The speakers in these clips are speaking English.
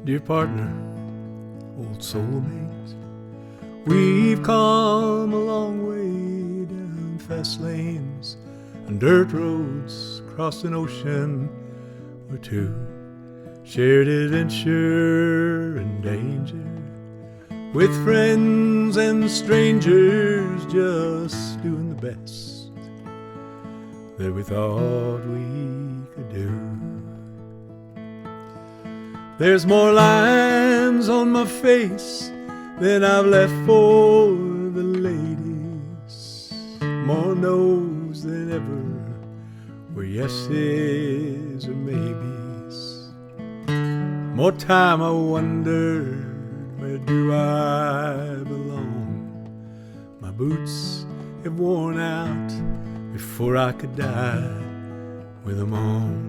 Dear partner, old soulmate, we've come a long way down fast lanes and dirt roads, crossed an ocean or two, shared adventure and danger, with friends and strangers, just doing the best that we thought we could do. There's more lines on my face than I've left for the ladies, more no's than ever were yeses or maybes. More time I wondered, where do I belong? My boots have worn out before I could die with them on.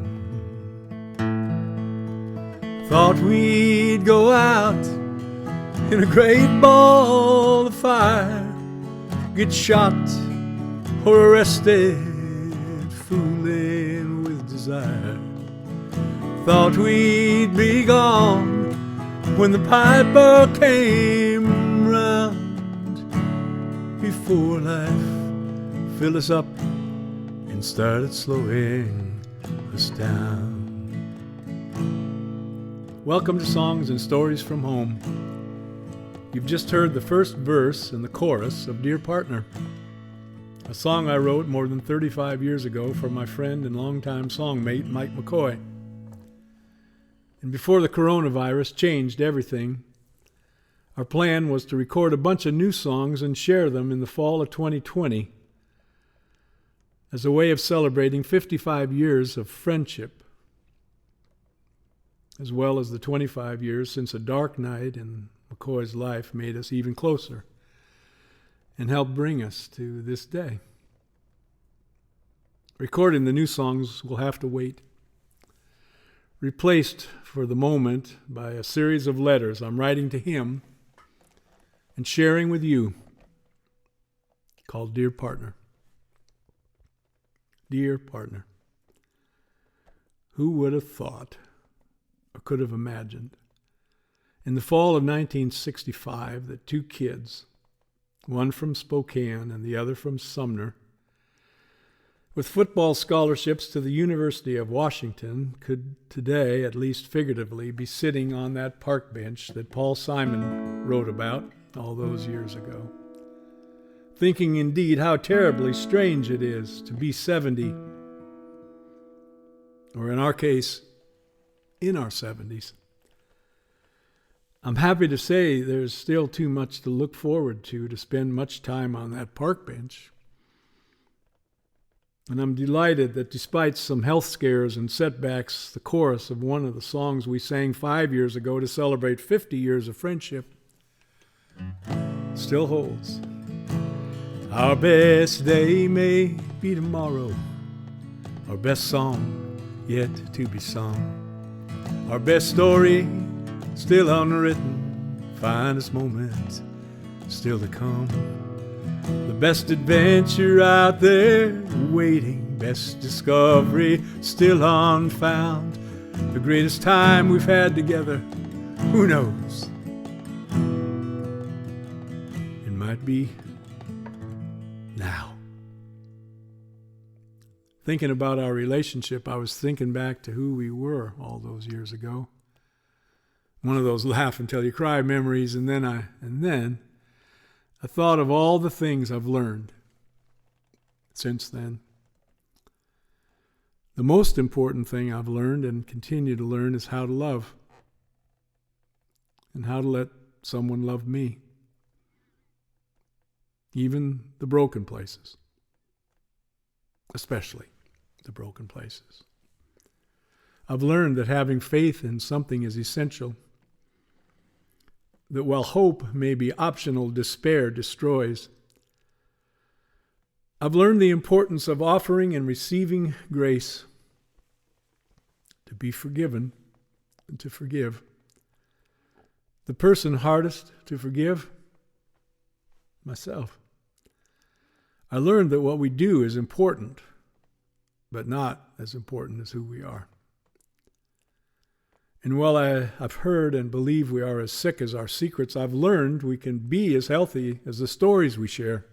Thought we'd go out in a great ball of fire, get shot or arrested, fooling with desire. Thought we'd be gone when the piper came round, before life filled us up and started slowing us down. Welcome to Songs and Stories from Home. You've just heard the first verse and the chorus of Dear Partner, a song I wrote more than 35 years ago for my friend and longtime songmate Mike McCoy. And before the coronavirus changed everything, our plan was to record a bunch of new songs and share them in the fall of 2020 as a way of celebrating 55 years of friendship, as well as the 25 years since a dark night in McCoy's life made us even closer and helped bring us to this day. Recording the new songs will have to wait, replaced for the moment by a series of letters I'm writing to him and sharing with you, called Dear Partner. Dear Partner, who would have thought or could have imagined in the fall of 1965 that two kids, one from Spokane and the other from Sumner, with football scholarships to the University of Washington, could today, at least figuratively, be sitting on that park bench that Paul Simon wrote about all those years ago, thinking indeed how terribly strange it is to be 70, or in our case, in our 70s. I'm happy to say there's still too much to look forward to spend much time on that park bench. And I'm delighted that despite some health scares and setbacks, the chorus of one of the songs we sang 5 years ago to celebrate 50 years of friendship still holds. Our best day may be tomorrow, our best song yet to be sung, our best story still unwritten, finest moment still to come, the best adventure out there waiting, best discovery still unfound, the greatest time we've had together, who knows? It might be now. Thinking about our relationship, I was thinking back to who we were all those years ago. One of those laugh until you cry memories, and then I thought of all the things I've learned since then. The most important thing I've learned and continue to learn is how to love, and how to let someone love me, even the broken places, especially the broken places. I've learned that having faith in something is essential, that while hope may be optional, despair destroys. I've learned the importance of offering and receiving grace, to be forgiven and to forgive. The person hardest to forgive? Myself. I learned that what we do is important, but not as important as who we are. And while I've heard and believe we are as sick as our secrets, I've learned we can be as healthy as the stories we share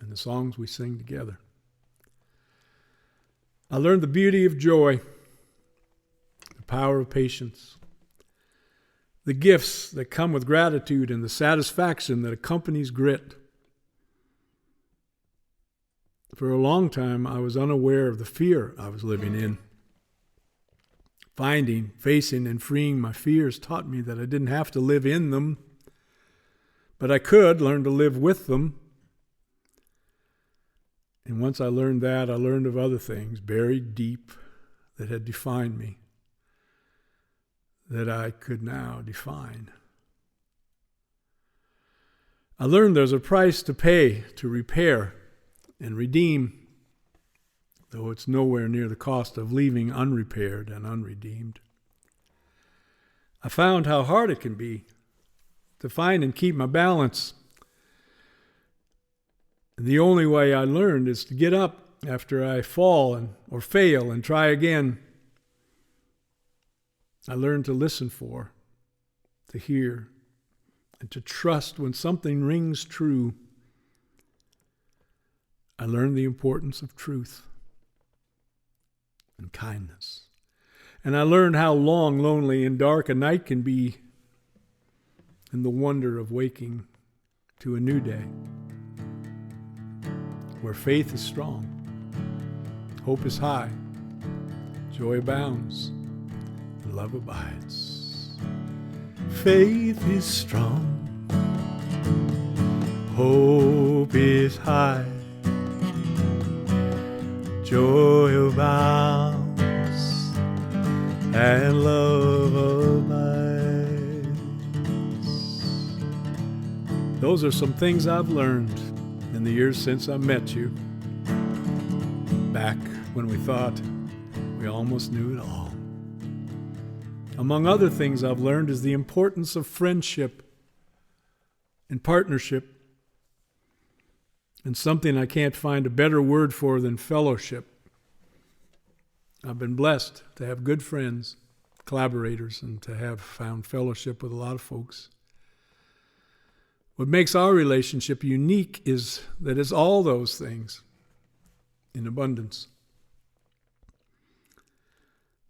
and the songs we sing together. I learned the beauty of joy, the power of patience, the gifts that come with gratitude, and the satisfaction that accompanies grit. For a long time, I was unaware of the fear I was living in. Finding, facing, and freeing my fears taught me that I didn't have to live in them, but I could learn to live with them. And once I learned that, I learned of other things buried deep that had defined me, that I could now define. I learned there's a price to pay to repair and redeem, though it's nowhere near the cost of leaving unrepaired and unredeemed. I found how hard it can be to find and keep my balance. And the only way I learned is to get up after I fall or fail and try again. I learned to listen for, to hear, and to trust when something rings true. I learned the importance of truth and kindness. And I learned how long, lonely, and dark a night can be, and the wonder of waking to a new day, where faith is strong, hope is high, joy abounds, and love abides. Faith is strong, hope is high, joy abounds, and love abides. Those are some things I've learned in the years since I met you, back when we thought we almost knew it all. Among other things I've learned is the importance of friendship and partnership, and something I can't find a better word for than fellowship. I've been blessed to have good friends, collaborators, and to have found fellowship with a lot of folks. What makes our relationship unique is that it's all those things in abundance.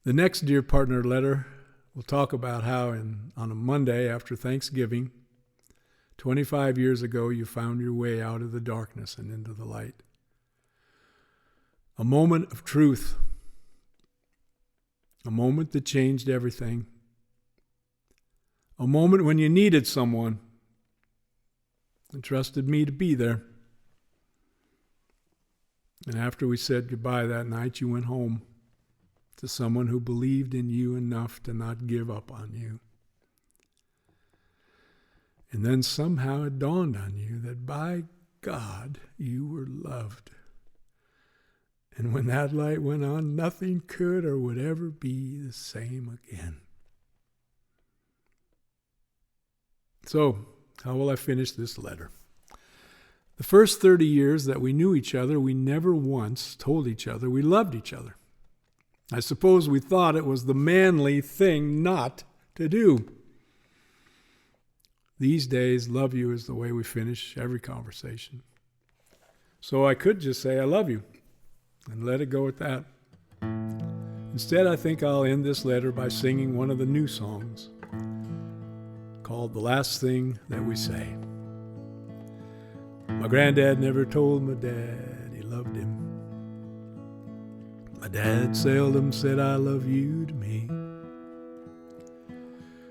The next Dear Partner letter will talk about how on a Monday after Thanksgiving, 25 years ago, you found your way out of the darkness and into the light. A moment of truth. A moment that changed everything. A moment when you needed someone and trusted me to be there. And after we said goodbye that night, you went home to someone who believed in you enough to not give up on you. And then somehow it dawned on you that by God, you were loved. And when that light went on, nothing could or would ever be the same again. So, how will I finish this letter? The first 30 years that we knew each other, we never once told each other we loved each other. I suppose we thought it was the manly thing not to do. These days, love you is the way we finish every conversation. So I could just say I love you and let it go at that. Instead, I think I'll end this letter by singing one of the new songs called The Last Thing That We Say. My granddad never told my dad he loved him. My dad seldom said I love you to me.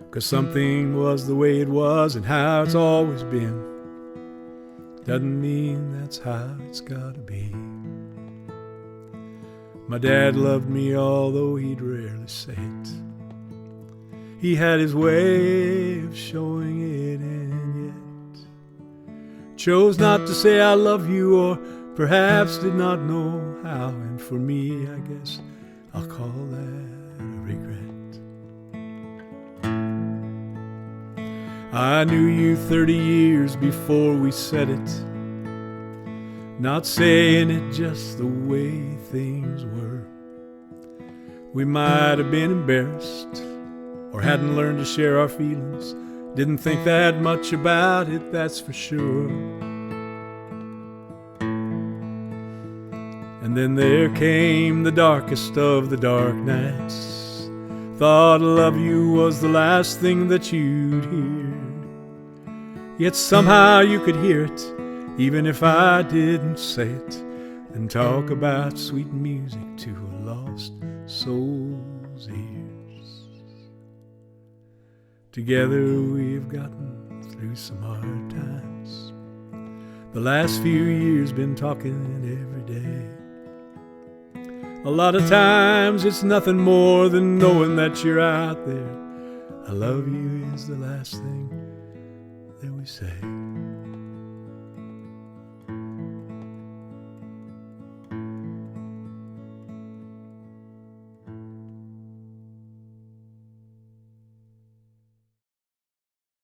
'Cause something was the way it was and how it's always been. Doesn't mean that's how it's gotta be. My dad loved me although he'd rarely say it. He had his way of showing it, and yet chose not to say I love you, or perhaps did not know how. And for me, I guess I'll call that a regret. I knew you 30 years before we said it, not saying it just the way things were. We might have been embarrassed or hadn't learned to share our feelings. Didn't think that much about it, that's for sure. And then there came the darkest of the dark nights. Thought love you was the last thing that you'd hear. Yet somehow you could hear it, even if I didn't say it, and talk about sweet music to a lost soul's ears. Together we've gotten through some hard times. The last few years been talking every day. A lot of times it's nothing more than knowing that you're out there. I love you is the last thing that we say.